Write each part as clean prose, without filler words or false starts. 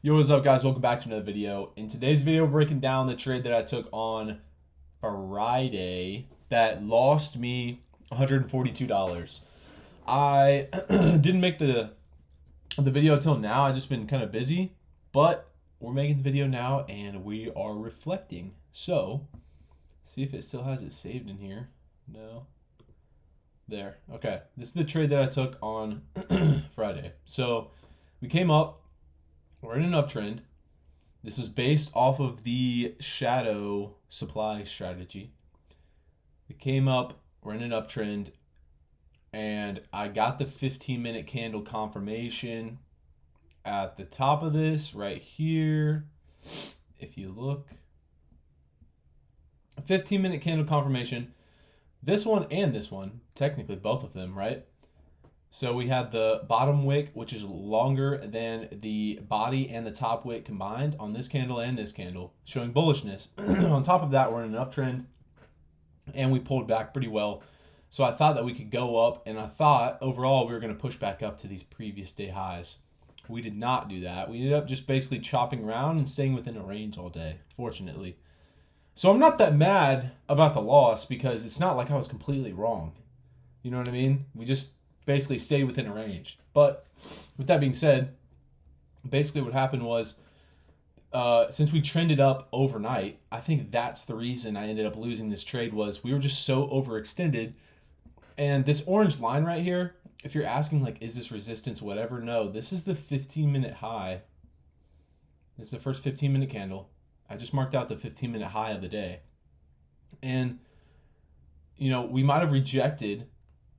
Yo, what's up, guys? Welcome back to another video. In today's video, we're breaking down the trade that I took on Friday that lost me $142. I didn't make the video until now. I just been kind of busy, but we're making the video now and we are reflecting. So, see if it still has it saved in here. No. There. Okay. This is the trade that I took on Friday. So, we came up. We're in an uptrend. This is based off of the shadow supply strategy. It came up, we're in an uptrend, and I got the 15-minute candle confirmation at the top of this right here. If you look, a 15-minute candle confirmation. This one and this one, technically both of them, right? So we had the bottom wick, which is longer than the body and the top wick combined on this candle and this candle, showing bullishness. On top of that, we're in an uptrend, and we pulled back pretty well. So I thought that we could go up, and I thought overall we were going to push back up to these previous day highs. We did not do that. We ended up just basically chopping around and staying within a range all day, fortunately. So I'm not that mad about the loss because it's not like I was completely wrong. You know what I mean? We just basically stayed within a range. But with that being said, basically what happened was since we trended up overnight, I think that's the reason I ended up losing this trade was we were just so overextended. And this orange line right here, if you're asking like, is this resistance, whatever, no, this is the 15-minute high. This is the first 15-minute candle. I just marked out the 15-minute high of the day. And, you know, we might have rejected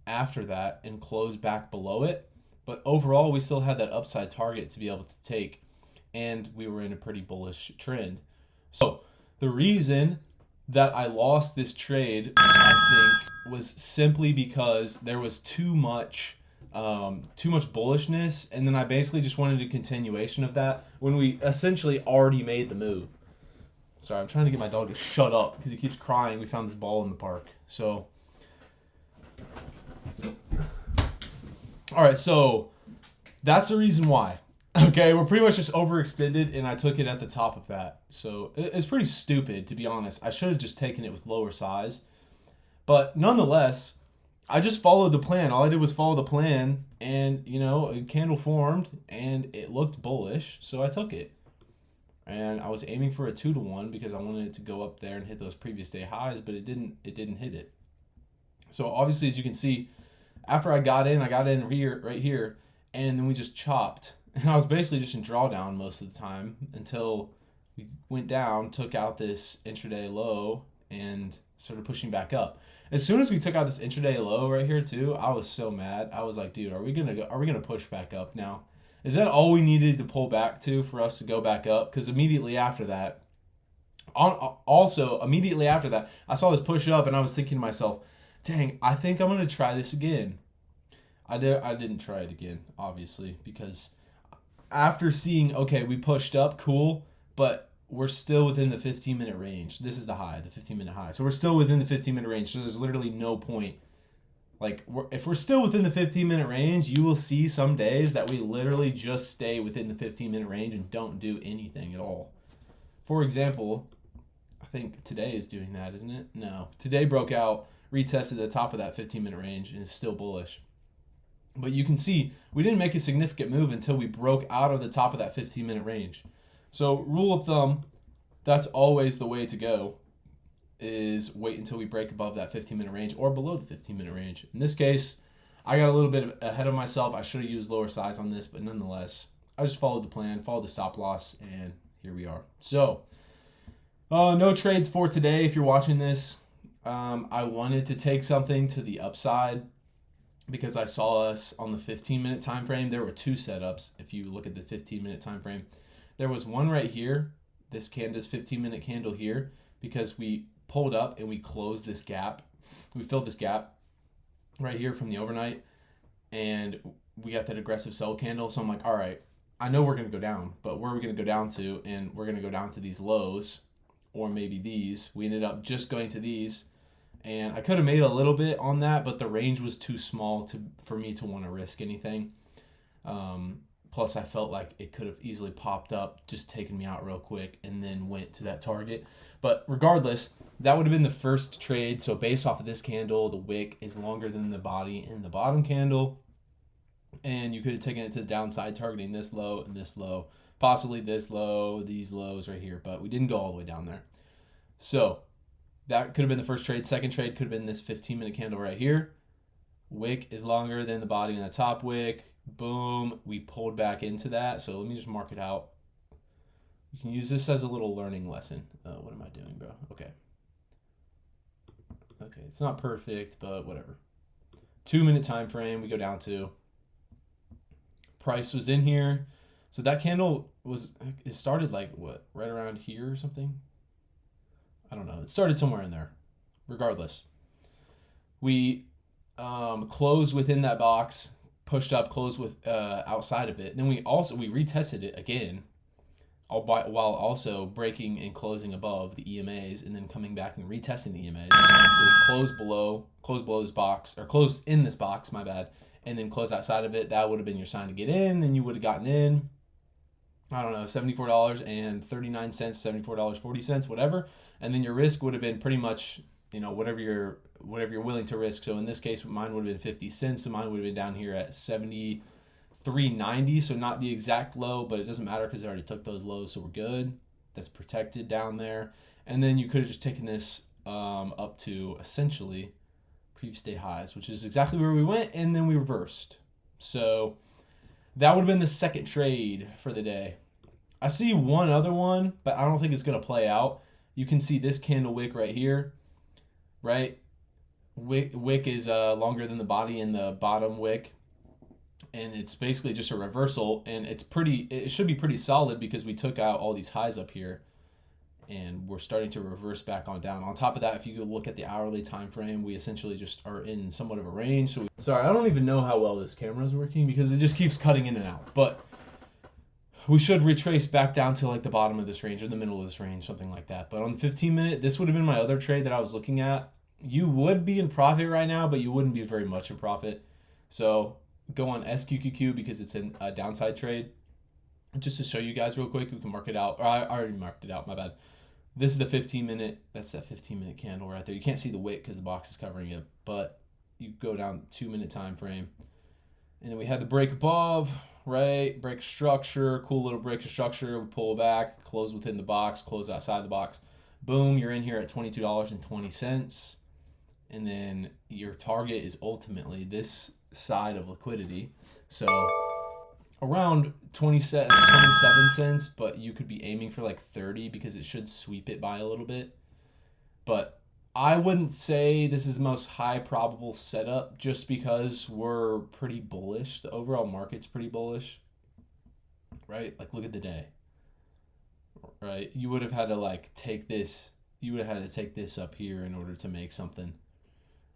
after that and close back below it, but overall we still had that upside target to be able to take, and we were in a pretty bullish trend. So the reason that I lost this trade, I think, was simply because there was too much bullishness, and then I basically just wanted a continuation of that when we essentially already made the move. Sorry, I'm trying to get my dog to shut up because he keeps crying. We found this ball in the park. So all right, so that's the reason why. Okay, we're pretty much just overextended, and I took it at the top of that. So it's pretty stupid, to be honest. I should have just taken it with lower size. But nonetheless, I just followed the plan. All I did was follow the plan, and, you know, a candle formed, and it looked bullish, so I took it. And I was aiming for a 2-to-1 because I wanted it to go up there and hit those previous day highs, but it didn't hit it. So obviously, as you can see, after I got in here, right here, and then we just chopped. And I was basically just in drawdown most of the time until we went down, took out this intraday low, and started pushing back up. As soon as we took out this intraday low right here too, I was so mad. I was like, dude, are we gonna push back up now? Is that all we needed to pull back to for us to go back up? Because immediately after that, immediately after that, I saw this push up, and I was thinking to myself, dang, I think I'm going to try this again. I didn't try it again, obviously, because after seeing, okay, we pushed up, cool, but we're still within the 15-minute range. This is the high, the 15-minute high. So we're still within the 15-minute range, so there's literally no point. Like, if we're still within the 15-minute range, you will see some days that we literally just stay within the 15-minute range and don't do anything at all. For example, I think today is doing that, isn't it? No. Today broke out, retested the top of that 15-minute range, and is still bullish. But you can see we didn't make a significant move until we broke out of the top of that 15-minute range. So rule of thumb, that's always the way to go, is wait until we break above that 15-minute range or below the 15-minute range. In this case, I got a little bit ahead of myself. I should have used lower size on this, but nonetheless, I just followed the plan, followed the stop loss, and here we are. So no trades for today if you're watching this. I wanted to take something to the upside because I saw us on the 15-minute time frame. There were two setups if you look at the 15-minute time frame. There was one right here, this 15-minute candle here, because we pulled up and we closed this gap. We filled this gap right here from the overnight, and we got that aggressive sell candle. So I'm like, all right, I know we're going to go down, but where are we going to go down to? And we're going to go down to these lows, or maybe these. We ended up just going to these. And I could have made a little bit on that, but the range was too small for me to want to risk anything. Plus, I felt like it could have easily popped up, just taken me out real quick, and then went to that target. But regardless, that would have been the first trade. So based off of this candle, the wick is longer than the body in the bottom candle. And you could have taken it to the downside, targeting this low and this low, possibly this low, these lows right here. But we didn't go all the way down there. So that could have been the first trade. Second trade could have been this 15-minute candle right here. Wick is longer than the body in the top wick. Boom, we pulled back into that. So let me just mark it out. You can use this as a little learning lesson. What am I doing, bro? Okay, it's not perfect, but whatever. 2-minute time frame we go down to. Price was in here. So that candle it started like what, right around here or something? I don't know. It started somewhere in there. Regardless, we closed within that box, pushed up, closed with outside of it. And then we retested it again, while also breaking and closing above the EMAs, and then coming back and retesting the EMAs. So we closed below this box, or closed in this box, my bad, and then closed outside of it. That would have been your sign to get in. Then you would have gotten in, I don't know, $74.39, $74.40, whatever. And then your risk would have been pretty much, whatever you're willing to risk. So in this case, mine would have been 50 cents. So mine would have been down here at 73.90. So not the exact low, but it doesn't matter because I already took those lows. So we're good. That's protected down there. And then you could have just taken this up to essentially previous day highs, which is exactly where we went. And then we reversed. So that would have been the second trade for the day. I see one other one, but I don't think it's going to play out. You can see this candle wick right here, right? Wick is longer than the body in the bottom wick, and it's basically just a reversal, and it should be pretty solid because we took out all these highs up here, and we're starting to reverse back on down. On top of that, if you look at the hourly time frame, we essentially just are in somewhat of a range. So sorry, I don't even know how well this camera is working because it just keeps cutting in and out, but we should retrace back down to like the bottom of this range or the middle of this range, something like that. But on the 15-minute, this would have been my other trade that I was looking at. You would be in profit right now, but you wouldn't be very much in profit. So go on Tqqq because it's a downside trade. Just to show you guys real quick, we can mark it out. Or I already marked it out, my bad. This is the 15-minute. That's that 15-minute candle right there. You can't see the wick because the box is covering it, but you go down 2-minute time frame. And then we had the break above, right? Break structure, cool little break of structure. We pull back, close within the box, close outside the box. Boom, you're in here at $22.20. And then your target is ultimately this side of liquidity. So around 27 cents, but you could be aiming for like 30 because it should sweep it by a little bit. But I wouldn't say this is the most high probable setup just because we're pretty bullish. The overall market's pretty bullish, right? Like look at the day, right? You would have had to like take this. You would have had to take this up here in order to make something,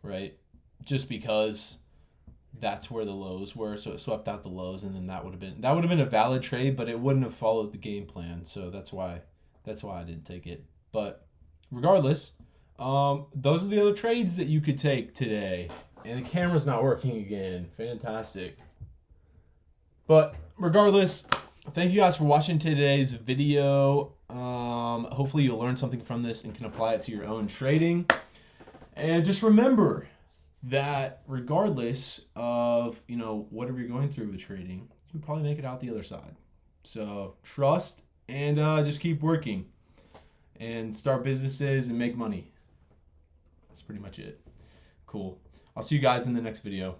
right? Just because that's where the lows were. So it swept out the lows, and then that would have been a valid trade, but it wouldn't have followed the game plan. So that's why I didn't take it. But regardless, those are the other trades that you could take today. And the camera's not working again. Fantastic. But regardless, thank you guys for watching today's video. Hopefully you'll learn something from this and can apply it to your own trading. And just remember that regardless of, whatever you're going through with trading, you can probably make it out the other side. So trust and just keep working and start businesses and make money. That's pretty much it. Cool. I'll see you guys in the next video.